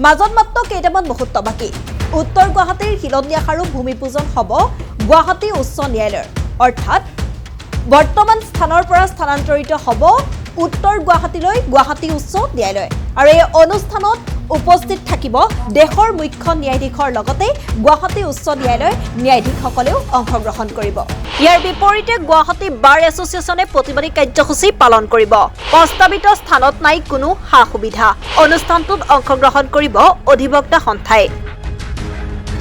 মাজত মাত্ৰ কেইটামান মুহূৰ্ত বাকী উত্তৰ গুৱাহাটীৰ শিলন্যাস আৰু ভূমিপূজন হ'ব গুৱাহাটী উচ্চ ন্যায়ালয়ৰ অৰ্থাৎ বৰ্তমান স্থানৰ পৰা স্থানান্তৰিত হ'ব উত্তৰ গুৱাহাটীলৈ গুৱাহাটী উচ্চ ন্যায়ালয় আৰু এই অনুষ্ঠানত উপস্থিত থাকিব দেশৰ মুখ্য ন্যায়াধীশৰ লগতে গুৱাহাটী উচ্চ ন্যায়ালয়ৰ ন্যায়াধীশসকলেও অংশগ্ৰহণ কৰিব ইয়াৰ বিপৰীতে গুৱাহাটী বাৰ এছ'চিয়েশ্যনে প্ৰতিবাদী কাৰ্যসূচী পালন কৰিব প্ৰস্তাৱিত স্থানত নাই কোনো সা সুবিধা অনুষ্ঠানটোত অংশগ্ৰহণ কৰিব অধিবক্তা সন্থাই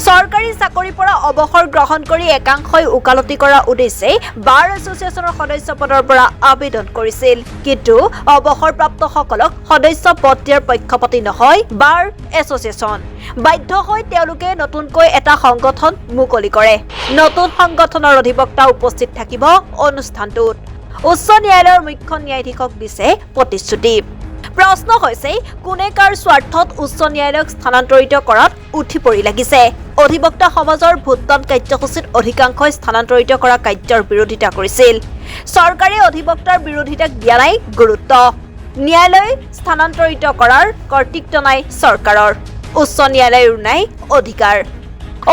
চৰকাৰী চাকৰিৰ পৰা অৱসৰ গ্ৰহণ কৰি একাংশই ওকালতি কৰাৰ উদ্দেশ্যে বাৰ এছ'চিয়েশ্যনৰ সদস্য পদৰ পৰা আবেদন কৰিছিল কিন্তু অৱসৰপ্ৰাপ্তসকলক সদস্য পদ দিয়াৰ পক্ষপাতী নহয় বাৰ এছ'চিয়েশ্যন বাধ্য হৈ তেওঁলোকে নতুনকৈ এটা সংগঠন মুকলি কৰে নতুন সংগঠনৰ অধিবক্তা উপস্থিত থাকিব অনুষ্ঠানটোত উচ্চ ন্যায়ালয়ৰ মুখ্য ন্যায়াধীশক দিছে প্ৰতিশ্ৰুতি প্ৰশ্ন হৈছে কোনে কাৰ স্বাৰ্থত উচ্চ ন্যায়ালয়ক স্থানান্তৰিত কৰাত উঠি পৰি লাগিছে অধিবক্তা সমাজৰ ভোটদান কাৰ্যসূচীত অধিকাংশই স্থানান্তৰিত কৰা কাৰ্যৰ বিৰোধিতা কৰিছিল চৰকাৰে অধিবক্তাৰ বিৰোধিতাক দিয়া নাই গুৰুত্ব ন্যায়ালয় স্থানান্তৰিত কৰাৰ কৰ্তৃত্ব নাই চৰকাৰৰ উচ্চ ন্যায়ালয়ৰ নাই অধিকাৰ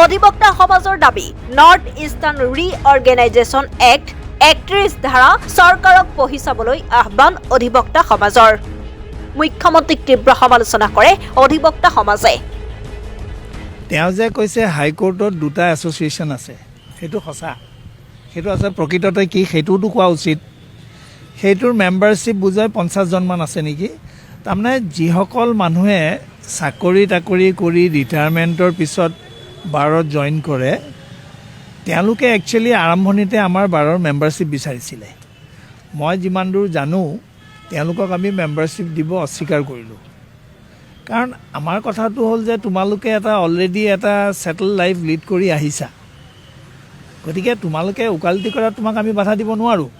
অধিবক্তা সমাজৰ দাবী নৰ্থ ইষ্টাৰ্ণ ৰিঅৰ্গেনাইজেশ্যন এক্ট ৩১ ধাৰা চৰকাৰক পঢ়ি চাবলৈ আহ্বান অধিবক্তা সমাজৰ মুখ্যমন্ত্ৰীক তীব্ৰ সমালোচনা কৰে অধিবক্তা সমাজে তেওঁ যে কৈছে হাইকোৰ্টত দুটা এছ'চিয়েশ্যন আছে সেইটো সঁচা সেইটো আছে প্ৰকৃততে কি সেইটোতো কোৱা উচিত সেইটোৰ মেম্বাৰশ্বিপ বুজাই ৫০ জনমান আছে নেকি তাৰমানে যিসকল মানুহে চাকৰি তাকৰি কৰি ৰিটায়াৰমেণ্টৰ পিছত বাৰত জইন কৰে তেওঁলোকে একচুৱেলি আৰম্ভণিতে আমাৰ বাৰৰ মেম্বাৰশ্বিপ বিচাৰিছিলে মই যিমান দূৰ জানো তেওঁলোকক আমি মেম্বাৰশ্বিপ দিব অস্বীকাৰ কৰিলোঁ কাৰণ আমাৰ কথাটো হ'ল যে তোমালোকে এটা অলৰেডি এটা ছেটেল লাইফ লিড কৰি আহিছা গতিকে তোমালোকে ওকালতি কৰাত তোমাক আমি বাধা দিব নোৱাৰোঁ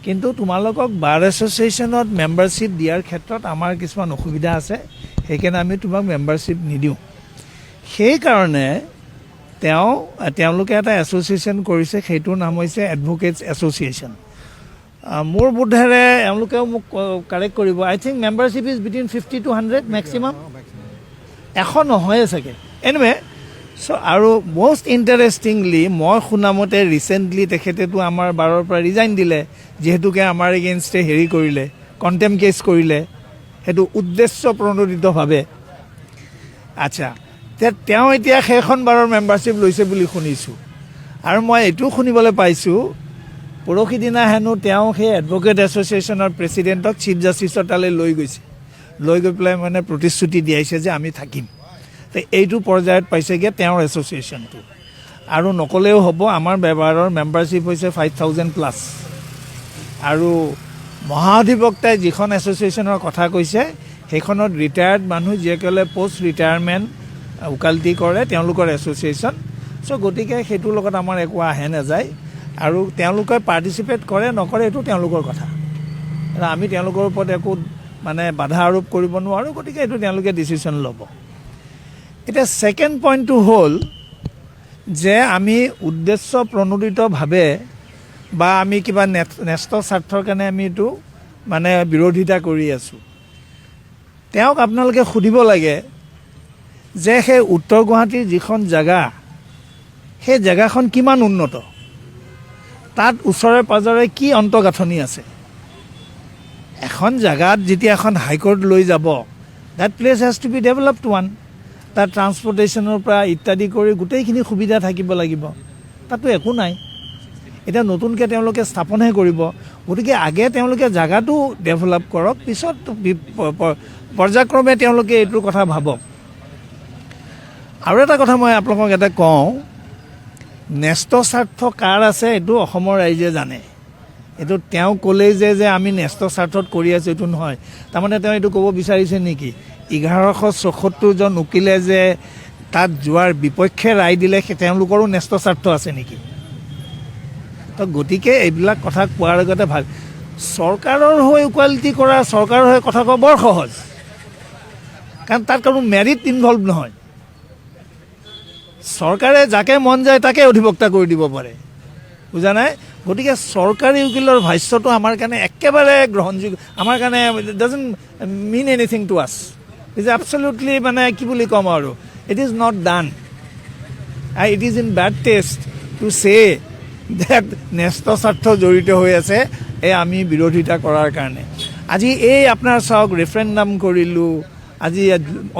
কিন্তু তোমালোকক বাৰ এছ'চিয়েশ্যনত মেম্বাৰশ্বিপ দিয়াৰ ক্ষেত্ৰত আমাৰ কিছুমান অসুবিধা আছে সেইকাৰণে আমি তোমাক মেম্বাৰশ্বিপ নিদিওঁ সেইকাৰণে তেওঁলোকে এটা এছ'চিয়েশ্যন কৰিছে সেইটোৰ নাম হৈছে এডভকেটছ এছ'চিয়েশ্যন মোৰ বোধেৰে এওঁলোকেও মোক কাৰেক্ট কৰিব I think membership is between 50 to 100 maximum 100 নহয়ে চাগে এনিৱে চ' আৰু মষ্ট ইণ্টাৰেষ্টিংলি মই শুনামতে ৰিচেণ্টলি তেখেতেতো আমাৰ বাৰৰ পৰা ৰিজাইন দিলে যিহেতুকে আমাৰ এগেইনষ্টে হেৰি কৰিলে কণ্টেম কেছ কৰিলে সেইটো উদ্দেশ্য প্ৰণোদিতভাৱে আচ্ছা তেওঁ এতিয়া সেইখন বাৰৰ মেম্বাৰশ্বিপ লৈছে বুলি শুনিছোঁ আৰু মই এইটোও শুনিবলৈ পাইছোঁ পৰহি দিনা হেনো তেওঁ সেই এডভকেট এছ'চিয়েশ্যনৰ প্ৰেছিডেণ্টক চিফ জাষ্টিছৰ তালৈ লৈ গৈছে লৈ গৈ পেলাই মানে প্ৰতিশ্ৰুতি দিয়াইছে যে আমি থাকিম এইটো পৰ্যায়ত পাইছেগৈ তেওঁৰ এছ'চিয়েশ্যনটো আৰু নক'লেও হ'ব আমাৰ ব্যৱহাৰৰ মেম্বাৰশ্বিপ হৈছে 5,000+ আৰু মহাধিবক্তাই যিখন এছ'চিয়েশ্যনৰ কথা কৈছে সেইখনত ৰিটায়াৰ্ড মানুহ যিসকলে পষ্ট ৰিটায়াৰমেণ্ট ওকালতি কৰে তেওঁলোকৰ এছ'চিয়েশ্যন চ' গতিকে সেইটোৰ লগত আমাৰ একো আহে নাযায় আৰু তেওঁলোকে পাৰ্টিচিপেট কৰে নকৰে এইটো তেওঁলোকৰ কথা আমি তেওঁলোকৰ ওপৰত একো মানে বাধা আৰোপ কৰিব নোৱাৰোঁ গতিকে এইটো তেওঁলোকে ডিচিশ্যন ল'ব এতিয়া ছেকেণ্ড পইণ্টটো হ'ল যে আমি উদ্দেশ্য প্ৰণোদিতভাৱে বা আমি কিবা ন্যস্ত স্বাৰ্থৰ কাৰণে আমি এইটো মানে বিৰোধিতা কৰি আছোঁ তেওঁক আপোনালোকে সুধিব লাগে যে সেই উত্তৰ গুৱাহাটীৰ যিখন জেগা সেই জেগাখন কিমান উন্নত তাত ওচৰে পাজৰে কি অন্তঃগাঁথনি আছে এখন জেগাত যেতিয়া এখন হাইকোৰ্ট লৈ যাব that place has to be developed one তাত ট্ৰান্সপৰ্টেশ্যনৰ পৰা ইত্যাদি কৰি গোটেইখিনি সুবিধা থাকিব লাগিব তাতো একো নাই এতিয়া নতুনকৈ তেওঁলোকে স্থাপনহে কৰিব গতিকে আগে তেওঁলোকে জেগাটো ডেভেলপ কৰক পিছত পৰ্যায়ক্ৰমে তেওঁলোকে এইটোৰ কথা ভাবক আৰু এটা কথা মই আপোনালোকক এটা কওঁ ন্যস্ত স্বাৰ্থ কাৰ আছে এইটো অসমৰ ৰাইজে জানে এইটো তেওঁ ক'লেই যে আমি ন্যস্ত স্বাৰ্থত কৰি আছোঁ এইটো নহয় তাৰমানে তেওঁ এইটো ক'ব বিচাৰিছে নেকি 1174জন উকিলে যে তাত যোৱাৰ বিপক্ষে ৰায় দিলে তেওঁলোকৰো ন্যস্ত স্বাৰ্থ আছে নেকি তো গতিকে এইবিলাক কথা কোৱাৰ আগতে ভাল চৰকাৰৰ হৈ ইকুৱালিটি কৰা চৰকাৰৰ হৈ কথা কোৱা বৰ সহজ কাৰণ তাত কোনো মেৰিট ইনভলভ নহয় চৰকাৰে যাকে মন যায় তাকে অধিবক্তা কৰি দিব পাৰে বুজা নাই গতিকে চৰকাৰী উকিলৰ ভাষ্যটো আমাৰ কাৰণে একেবাৰে গ্ৰহণযোগ্য আমাৰ কাৰণে ডাজন্ট মিন এনিথিং টু আছ ইজ এবছলিউটলি মানে কি বুলি ক'ম আৰু it is not done it is in bed test two চে ডেট ন্যস্ত স্বাৰ্থ জড়িত হৈ আছে এই আমি বিৰোধিতা কৰাৰ কাৰণে আজি এই আপোনাৰ চাওক ৰেফাৰেণ্ডাম কৰিলোঁ আজি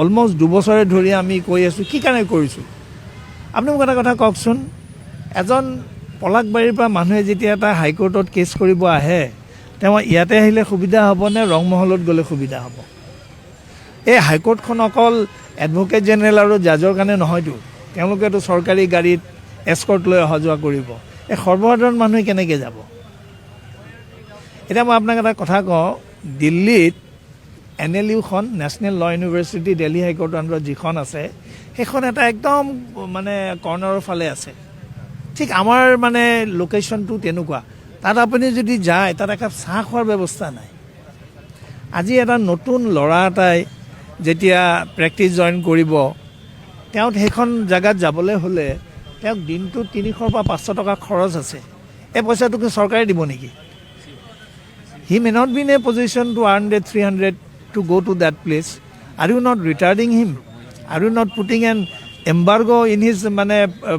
অলমষ্ট 2 বছৰে ধৰি আমি কৈ আছোঁ কি কাৰণে কৰিছোঁ আপুনি মোক এটা কথা কওকচোন এজন পলাকবাৰীৰ পৰা মানুহে যেতিয়া এটা হাইকোৰ্টত কেছ কৰিব আহে তেওঁ ইয়াতে আহিলে সুবিধা হ'ব নে ৰংমহলত গ'লে সুবিধা হ'ব এই হাইকোৰ্টখন অকল এডভোকেট জেনেৰেল আৰু জাজৰ কাৰণে নহয়তো তেওঁলোকেতো চৰকাৰী গাড়ীত এস্কৰ্ট লৈ অহা যোৱা কৰিব এই সৰ্বসাধাৰণ মানুহে কেনেকৈ যাব এতিয়া মই আপোনাক এটা কথা কওঁ দিল্লীত NLUখন নেশ্যনেল ল ইউনিভাৰ্চিটি দিল্লী হাইকোৰ্টৰ আণ্ডাৰত যিখন আছে সেইখন এটা একদম মানে কৰ্ণাৰৰ ফালে আছে ঠিক আমাৰ মানে লোকেশ্যনটো তেনেকুৱা তাত আপুনি যদি যায় তাত একাপ চাহ খোৱাৰ ব্যৱস্থা নাই আজি এটা নতুন ল'ৰা এটাই যেতিয়া প্ৰেক্টিছ জইন কৰিব তেওঁ সেইখন জেগাত যাবলৈ হ'লে তেওঁক দিনটোত 300 পৰা 500 টকা খৰচ আছে এই পইচাটো চৰকাৰে দিব নেকি he may not be in a position to earn the 300 to go to that place. Are you not retarding him? Are you not putting an embargo in his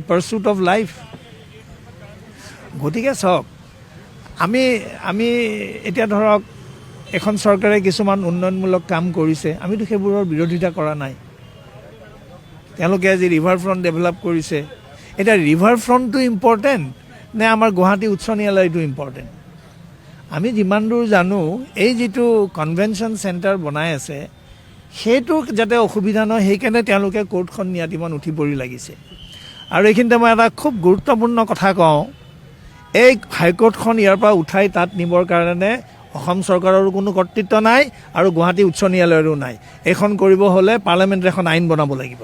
pursuit of life? গতিকে চাওক আমি এতিয়া ধৰক এখন চৰকাৰে কিছুমান উন্নয়নমূলক কাম কৰিছে আমিতো সেইবোৰৰ বিৰোধিতা কৰা নাই তেওঁলোকে আজি ৰিভাৰ ফ্ৰণ্ট ডেভেলপ কৰিছে এতিয়া ৰিভাৰ ফ্ৰণ্টটো ইম্পৰ্টেণ্ট নে আমাৰ গুৱাহাটী উচ্চ ন্যায়ালয়টো ইম্পৰ্টেণ্ট আমি যিমান দূৰ জানো এই যিটো কনভেনশ্যন চেণ্টাৰ বনাই আছে সেইটো যাতে অসুবিধা নহয় সেইকাৰণে তেওঁলোকে কোৰ্টখন নিয়াত ইমান উঠি পৰি লাগিছে আৰু এইখিনিতে মই এটা খুব গুৰুত্বপূৰ্ণ কথা কওঁ এই হাইকোৰ্টখন ইয়াৰ পৰা উঠাই তাত নিবৰ কাৰণে অসম চৰকাৰৰো কোনো কৰ্তৃত্ব নাই আৰু গুৱাহাটী উচ্চ ন্যায়ালয়ৰো নাই এইখন কৰিব হ'লে পাৰ্লামেণ্টে এখন আইন বনাব লাগিব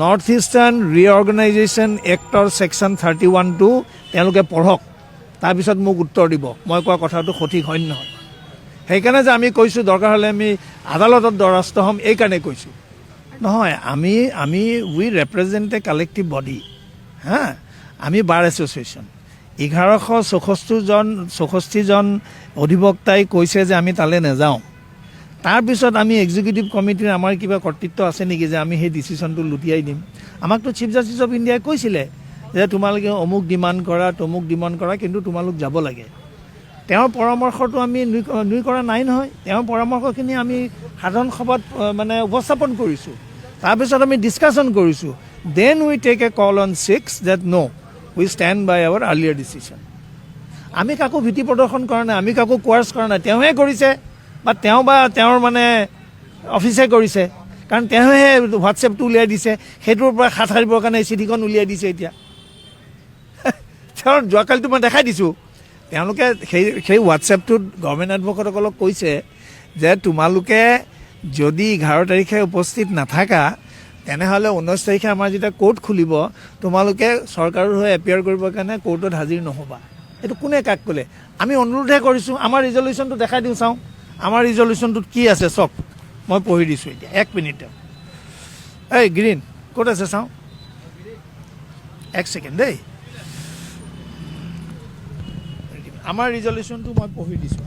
নৰ্থ ইষ্টাৰ্ণ ৰিঅৰ্গেনাইজেশ্যন এক্টৰ ছেকশ্যন 31টো তেওঁলোকে পঢ়ক তাৰপিছত মোক উত্তৰ দিব মই কোৱা কথাটো সঠিক হয় নহয় সেইকাৰণে যে আমি কৈছোঁ দৰকাৰ হ'লে আমি আদালতত দ্বাৰস্থ হ'ম এইকাৰণে কৈছোঁ নহয় আমি উই ৰেপ্ৰেজেণ্ট এ কালেক্টিভ বডি হা আমি বাৰ এছ'চিয়েশ্যন 1164জন অধিবক্তাই কৈছে যে আমি তালৈ নাযাওঁ তাৰপিছত আমি এক্সিকিউটিভ কমিটিৰ আমাৰ কিবা কৰ্তৃত্ব আছে নেকি যে আমি সেই ডিচিশ্যনটো লুটিয়াই দিম আমাকতো চিফ জাষ্টিছ অফ ইণ্ডিয়াই কৈছিলে যে তোমালোকে অমুক ডিমাণ্ড কৰা তমুক ডিমাণ্ড কৰা কিন্তু তোমালোক যাব লাগে তেওঁৰ পৰামৰ্শটো আমি নুই কৰা নাই নহয় তেওঁৰ পৰামৰ্শখিনি আমি সাধাৰণ সভাত উপস্থাপন কৰিছোঁ তাৰপিছত আমি ডিছকাশ্যন কৰিছোঁ then we take a call on 6 date now' we stand by our earlier decision আমি কাকো ভীতি প্ৰদৰ্শন কৰা নাই আমি কাকো কোৱাৰ্চ কৰা নাই তেওঁহে কৰিছে বা তেওঁৰ অফিচে কৰিছে কাৰণ তেওঁহে হোৱাটছএপটো উলিয়াই দিছে সেইটোৰ পৰা হাত সাৰিবৰ কাৰণে চিঠিখন উলিয়াই দিছে এতিয়া তেওঁৰ যোৱাকালিতো মই দেখাই দিছোঁ তেওঁলোকে সেই হোৱাটছএপটোত গভৰ্ণমেণ্ট এডভোকেটসকলক কৈছে যে তোমালোকে যদি 11 তাৰিখে উপস্থিত নাথাকা তেনেহ'লে 19 তাৰিখে আমাৰ যেতিয়া কোৰ্ট খুলিব তোমালোকে চৰকাৰৰ হৈ এপিয়াৰ কৰিবৰ কাৰণে কোৰ্টত হাজিৰ নহ'বা এইটো কোনে কাক ক'লে আমি অনুৰোধহে কৰিছোঁ আমাৰ ৰিজলিউশ্যনটো দেখাই দিওঁ চাওঁ আমাৰ ৰিজলিউশ্যনটোত কি আছে চাওক মই পঢ়ি দিছোঁ এতিয়া 1 মিনিট এই গ্ৰীণ ক'ত আছে চাওঁ 1 ছেকেণ্ড দেই আমাৰ ৰিজলিউশ্যনটো মই পঢ়ি দিছোঁ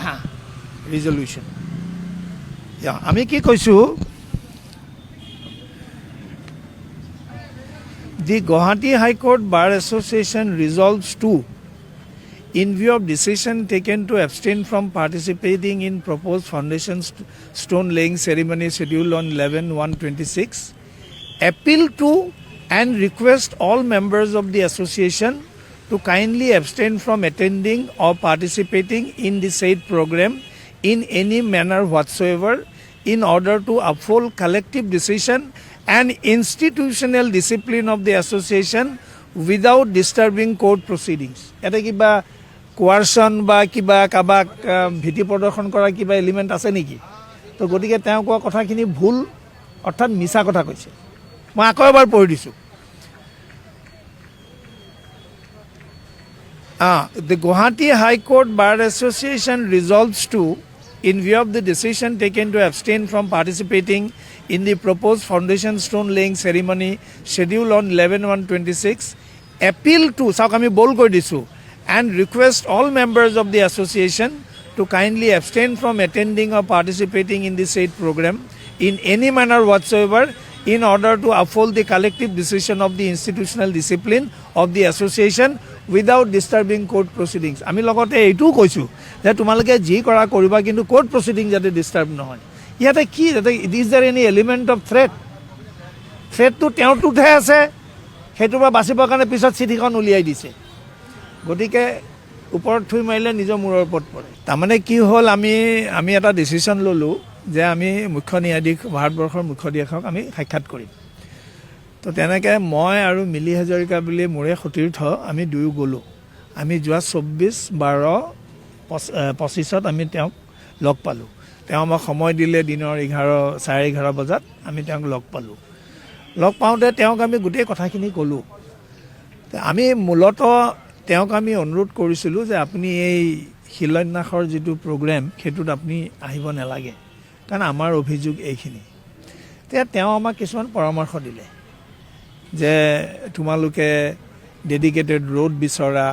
হা ৰিজলিউশ্যন আমি কি কৈছোঁ the Guwahati high court bar association resolves to in view of decision taken to abstain from participating in proposed foundation stone laying ceremony scheduled on 11/1/26 appeal to and request all members of the association to kindly abstain from attending or participating in the said program in any manner whatsoever in order to uphold collective decision and institutional discipline of the association without disturbing court proceedings. এটা কিবা কোৱাৰশ্যন বা কিবা কাবাক ভীতি প্ৰদৰ্শন কৰা কিবা element আছে নেকি তো গতিকে তেওঁ কোৱা কথাখিনি ভুল অৰ্থাৎ মিছা কথা কৈছে মই আকৌ এবাৰ পঢ়ি দিছোঁ The Guwahati High Court Bar Association resolves to, in view of the decision taken to abstain from participating in the proposed foundation stone laying ceremony scheduled on 11/1/26, appeal to, চাওক আমি বল কৰি দিছোঁ, and request all members of the association to kindly abstain from attending or participating in the said program in any manner whatsoever in order to uphold the collective decision of the institutional discipline of the association without disturbing court proceedings. আমি লগতে এইটোও কৈছোঁ যে তোমালোকে যি কৰা কৰিবা কিন্তু কোৰ্ট প্ৰচিডিং যাতে ডিষ্টাৰ্ব নহয়। ইয়াতে কি যাতে is there any element of threat? থ্ৰেটটো তেওঁৰটোতহে আছে, সেইটোৰ পৰা বাচিবৰ কাৰণে পিছত চিঠিখন উলিয়াই দিছে। গতিকে ওপৰত থুই মাৰিলে নিজৰ মূৰৰ ওপৰত পৰে। তাৰমানে কি হ'ল, আমি এটা ডিচিশ্যন ল'লোঁ যে আমি মুখ্য ন্যায়াধীশ, ভাৰতবৰ্ষৰ মুখ্য ন্যায়াধীশক আমি সাক্ষাৎ কৰিম। তো তেনেকৈ মই আৰু মিলি হাজৰিকা বুলি মোৰে সতীৰ্থ আমি দুয়ো গ'লোঁ। আমি যোৱা 24/12/25 আমি তেওঁক লগ পালোঁ। তেওঁ আমাক সময় দিলে দিনৰ 11:30 বজাত আমি তেওঁক লগ পালোঁ। লগ পাওঁতে তেওঁক আমি গোটেই কথাখিনি ক'লোঁ। আমি মূলতঃ তেওঁক আমি অনুৰোধ কৰিছিলোঁ যে আপুনি এই শিলান্যাসৰ যিটো প্ৰগ্ৰেম সেইটোত আপুনি আহিব নালাগে, কাৰণ আমাৰ অভিযোগ এইখিনি। তেতিয়া তেওঁ আমাক কিছুমান পৰামৰ্শ দিলে যে তোমালোকে ডেডিকেটেড ৰোড বিচৰা,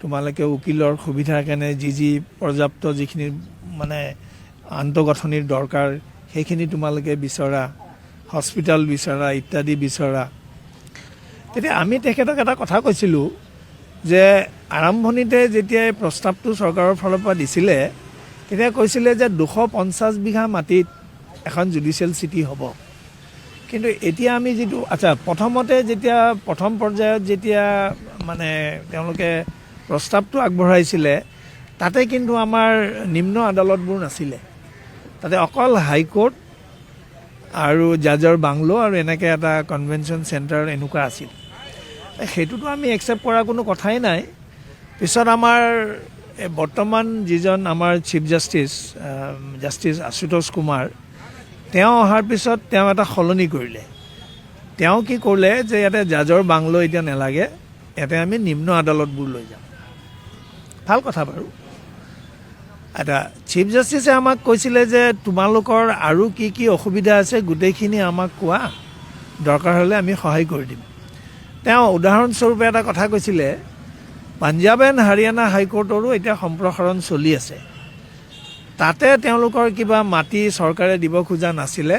তোমালোকে উকিলৰ সুবিধাৰ কাৰণে যি পৰ্যাপ্ত যিখিনি মানে আন্তঃগাঁথনিৰ দৰকাৰ সেইখিনি তোমালোকে বিচৰা, হস্পিটেল বিচৰা ইত্যাদি বিচৰা। তেতিয়া আমি তেখেতক এটা কথা কৈছিলোঁ যে আৰম্ভণিতে যেতিয়া এই প্ৰস্তাৱটো চৰকাৰৰ ফালৰ পৰা দিছিলে তেতিয়া কৈছিলে যে 250 বিঘা মাটিত এখন জুডিচিয়েল চিটি হ'ব। কিন্তু এতিয়া আমি যিটো প্ৰথমতে যেতিয়া প্ৰথম পৰ্যায়ত যেতিয়া মানে তেওঁলোকে প্ৰস্তাৱটো আগবঢ়াইছিলে তাতে কিন্তু আমাৰ নিম্ন আদালতবোৰ নাছিলে, তাতে অকল হাইকোৰ্ট আৰু জাজৰ বাংলো আৰু এনেকৈ এটা কনভেনশ্যন চেণ্টাৰ এনেকুৱা আছিল। সেইটোতো আমি একচেপ্ট কৰাৰ কোনো কথাই নাই। পিছত আমাৰ বৰ্তমান যিজন আমাৰ চিফ জাষ্টিছ আশুতোষ কুমাৰ, তেওঁ অহাৰ পিছত তেওঁ এটা সলনি কৰিলে। তেওঁ কি কৰিলে যে ইয়াতে জাজৰ বাংলো এতিয়া নালাগে, ইয়াতে আমি নিম্ন আদালতবোৰ লৈ যাম। ভাল কথা বাৰু। এটা চিফ জাষ্টিছে আমাক কৈছিলে যে তোমালোকৰ আৰু কি কি অসুবিধা আছে গোটেইখিনি আমাক কোৱা, দৰকাৰ হ'লে আমি সহায় কৰি দিম। তেওঁ উদাহৰণস্বৰূপে এটা কথা কৈছিলে, পাঞ্জাৱ এণ্ড হাৰিয়ানা হাইকোৰ্টৰো এতিয়া সম্প্ৰসাৰণ চলি আছে, তাতে তেওঁলোকৰ কিবা মাটি চৰকাৰে দিব খোজা নাছিলে।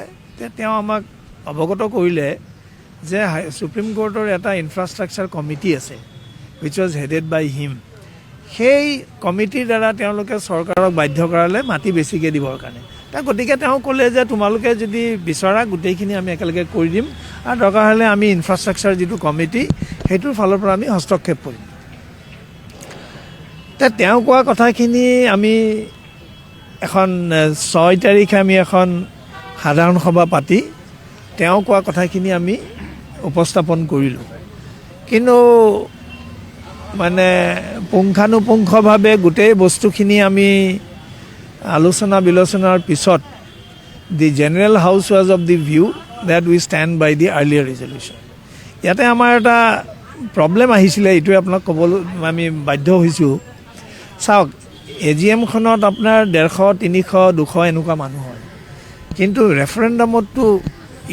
তেওঁ আমাক অৱগত কৰিলে যে সুপ্ৰিম কোৰ্টৰ এটা ইনফ্ৰাষ্ট্ৰাকচাৰ কমিটি আছে which was headed by him. সেই কমিটিৰ দ্বাৰা তেওঁলোকে চৰকাৰক বাধ্য কৰালে মাটি বেছিকৈ দিবৰ কাৰণে। গতিকে তেওঁ ক'লে যে তোমালোকে যদি বিচৰা গোটেইখিনি আমি একেলগে কৰি দিম, আৰু দৰকাৰ হ'লে আমি ইনফ্ৰাষ্ট্ৰাকচাৰ যিটো কমিটি সেইটোৰ ফালৰ পৰা আমি হস্তক্ষেপ কৰিম। তেওঁ কোৱা কথাখিনি আমি এখন 6 তাৰিখে আমি এখন সাধাৰণ সভা পাতি তেওঁ কোৱা কথাখিনি আমি উপস্থাপন কৰিলোঁ। কিন্তু মানে পুংখানুপুংখভাৱে গোটেই বস্তুখিনি আমি আলোচনা বিলোচনাৰ পিছত the general house was of the view that we stand by the earlier resolution. ইয়াতে আমাৰ এটা প্ৰব্লেম আহিছিলে, এইটোৱে আপোনাক ক'বলৈ আমি বাধ্য হৈছোঁ। চাওক, AGM-খনত আপোনাৰ 150, 300, 200 এনেকুৱা মানুহ হয়, কিন্তু ৰেফাৰেণ্ডামততো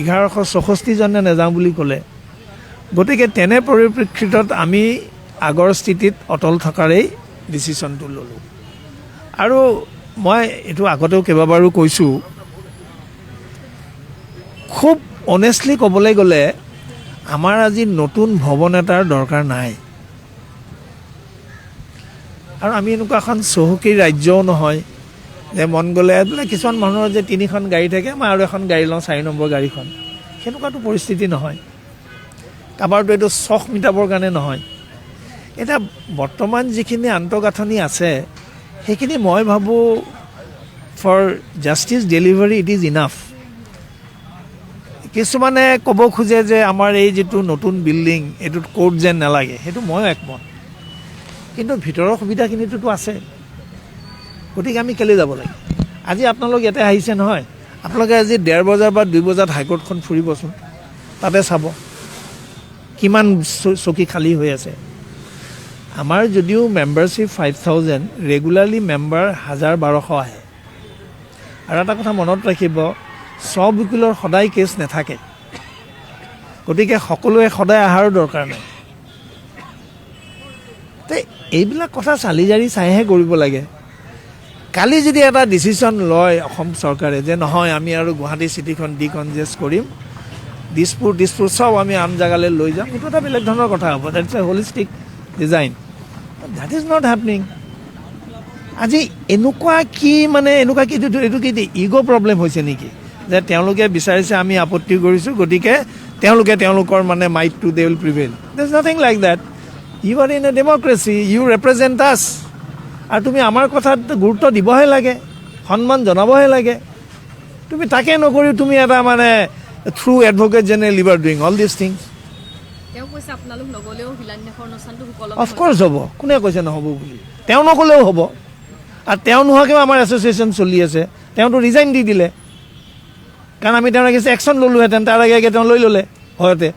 1164 জনে নাযাওঁ বুলি ক'লে। গতিকে তেনে পৰিপ্ৰেক্ষিতত আমি আগৰ স্থিতিত অটল থকাৰেই ডিচিশ্যনটো ল'লোঁ। আৰু মই এইটো আগতেও কেইবাবাৰো কৈছোঁ, খুব অনেষ্টলি ক'বলৈ গ'লে আমাৰ আজি নতুন ভৱন এটাৰ দৰকাৰ নাই। আৰু আমি এনেকুৱা এখন চহকী ৰাজ্যও নহয় যে মন গ'লে বোলে কিছুমান মানুহৰ যে 3খন গাড়ী থাকে, মই আৰু এখন গাড়ী লওঁ 4 নম্বৰ গাড়ীখন, সেনেকুৱাতো পৰিস্থিতি নহয়। কাৰোবাৰতো এইটো চখ মিটাবৰ কাৰণে নহয়। এতিয়া বৰ্তমান যিখিনি আন্তঃগাঁথনি আছে সেইখিনি মই ভাবোঁ for justice delivery it is enough. কিছুমানে ক'ব খোজে যে আমাৰ এই যিটো নতুন বিল্ডিং এইটোত কোৰ্ট যেন নালাগে, সেইটো ময়ো একমত, কিন্তু ভিতৰৰ সুবিধাখিনিতো আছে। গতিকে আমি কেলৈ যাব লাগে? আজি আপোনালোক ইয়াতে আহিছে নহয়, আপোনালোকে আজি 1:30 বজাৰ বা 2 বজাত হাইকোৰ্টখন ফুৰিবচোন, তাতে চাব কিমান চকী খালী হৈ আছে। আমাৰ যদিও মেম্বাৰশ্বিপ 5000, ৰেগুলাৰলি মেম্বাৰ 1000-1200 আহে। আৰু এটা কথা মনত ৰাখিব, চব উকিলৰ সদায় কেছ নাথাকে, গতিকে সকলোৱে সদায় অহাৰো দৰকাৰ নাই। এইবিলাক কথা চালি জাৰি চাইহে কৰিব লাগে। কালি যদি এটা ডিচিশ্যন লয় অসম চৰকাৰে যে নহয় আমি আৰু গুৱাহাটী চিটিখন ডিকনজেষ্ট কৰিম, দিছপুৰ চব আমি আন জেগালৈ লৈ যাম, সেইটো এটা বেলেগ ধৰণৰ কথা হ'ব। That's A holistic design. That is not happening. আজি এনেকুৱা কি এইটো কি ইগ' প্ৰব্লেম হৈছে নেকি যে তেওঁলোকে বিচাৰিছে আমি আপত্তি কৰিছোঁ, গতিকে তেওঁলোকৰ মাইটটো দে will prevail. There is nothing like that. You are in a democracy, you represent us, আৰু তুমি আমাৰ কথাত গুৰুত্ব দিবহে লাগে, সন্মান জনাবহে লাগে। তুমি তাকে নকৰি তুমি এটা through advocate general you are doing all this things. Of course হ'ব, কোনে কৈছে নহ'ব বুলি? তেওঁ নক'লেও হ'ব, আৰু তেওঁ নোহোৱাকৈও আমাৰ এছ'চিয়েশ্যন চলি আছে। তেওঁতো ৰিজাইন দি দিলে, কাৰণ আমি তেওঁৰ আগেছে একশ্যন ল'লোহেঁতেন, তাৰ আগে তেওঁ লৈ ল'লে ভয়তে।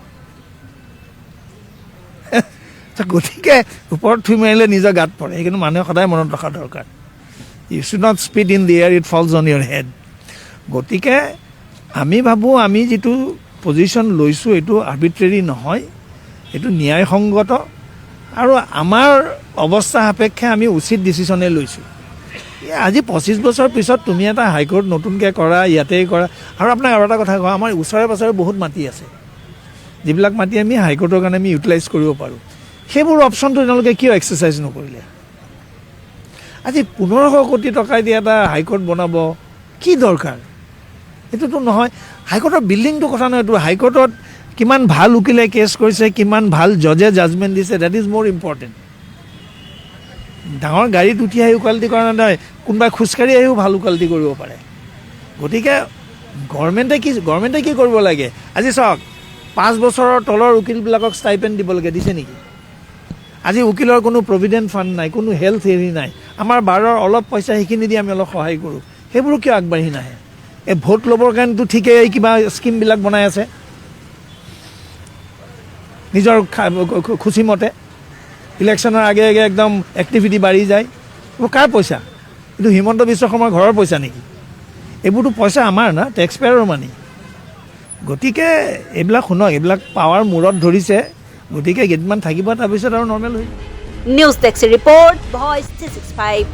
গতিকে ওপৰত থুই মাৰিলে নিজৰ গাত পৰে, সেইকাৰণে মানুহে সদায় মনত ৰখা দৰকাৰ। You should not speed in the air, it falls on your head. গতিকে আমি ভাবোঁ আমি যিটো পজিশ্যন লৈছোঁ এইটো আৰ্বিট্ৰেৰী নহয়, এইটো ন্যায়সংগত, আৰু আমাৰ অৱস্থা সাপেক্ষে আমি উচিত ডিচিশ্যনেই লৈছোঁ। আজি 25 বছৰ পিছত তুমি এটা হাইকোৰ্ট নতুনকৈ কৰা, ইয়াতেই কৰা। আৰু আপোনাক আৰু এটা কথা কওঁ, আমাৰ ওচৰে পাঁজৰে বহুত মাটি আছে, যিবিলাক মাটি আমি হাইকোৰ্টৰ কাৰণে আমি ইউটিলাইজ কৰিব পাৰোঁ। সেইবোৰ অপশ্যনটো তেওঁলোকে কিয় এক্সাৰচাইজ নকৰিলে? আজি 1500 কোটি টকাই দি এটা হাইকোৰ্ট বনাব কি দৰকাৰ? এইটোতো নহয়। হাইকোৰ্টৰ বিল্ডিংটো কথা নহয়, এইটো হাইকোৰ্টত কিমান ভাল উকিলে কেছ কৰিছে, কিমান ভাল জজে জাজমেণ্ট দিছে, ডেট ইজ মোৰ ইম্পৰ্টেণ্ট। ডাঙৰ গাড়ীত উঠি আহি উকালতি কৰা নহয়, কোনোবাই খোজকাঢ়ি আহিও ভাল উকালতি কৰিব পাৰে। গতিকে গভৰ্ণমেণ্টে কি কৰিব লাগে? আজি চাওক, 5 বছৰৰ তলৰ উকিলবিলাকক ষ্টাইপেণ্ড দিব লাগে, দিছে নেকি? আজি উকিলৰ কোনো প্ৰভিডেণ্ট ফাণ্ড নাই, কোনো হেল্থ হেৰি নাই। আমাৰ বাৰৰ অলপ পইচা সেইখিনি দি আমি অলপ সহায় কৰোঁ, সেইবোৰো কিয় আগবাঢ়ি নাহে? এই ভোট ল'বৰ কাৰণেতো ঠিকেই কিবা স্কিমবিলাক বনাই আছে নিজৰ খুচিমতে। ইলেকশ্যনৰ আগে আগে একদম এক্টিভিটি বাঢ়ি যায়। এইবোৰ কাৰ পইচা? এইটো হিমন্ত বিশ্ব শৰ্মাৰ ঘৰৰ পইচা নেকি? এইবোৰতো পইচা আমাৰ না, টেক্স পেয়াৰৰ মানি। গতিকে এইবিলাক শুনক, এইবিলাক পাৱাৰ মূৰত ধৰিছে, গতিকে কেইদিনমান থাকিব, তাৰপিছত আৰু নৰ্মেল হৈ। News desk report, voice 365।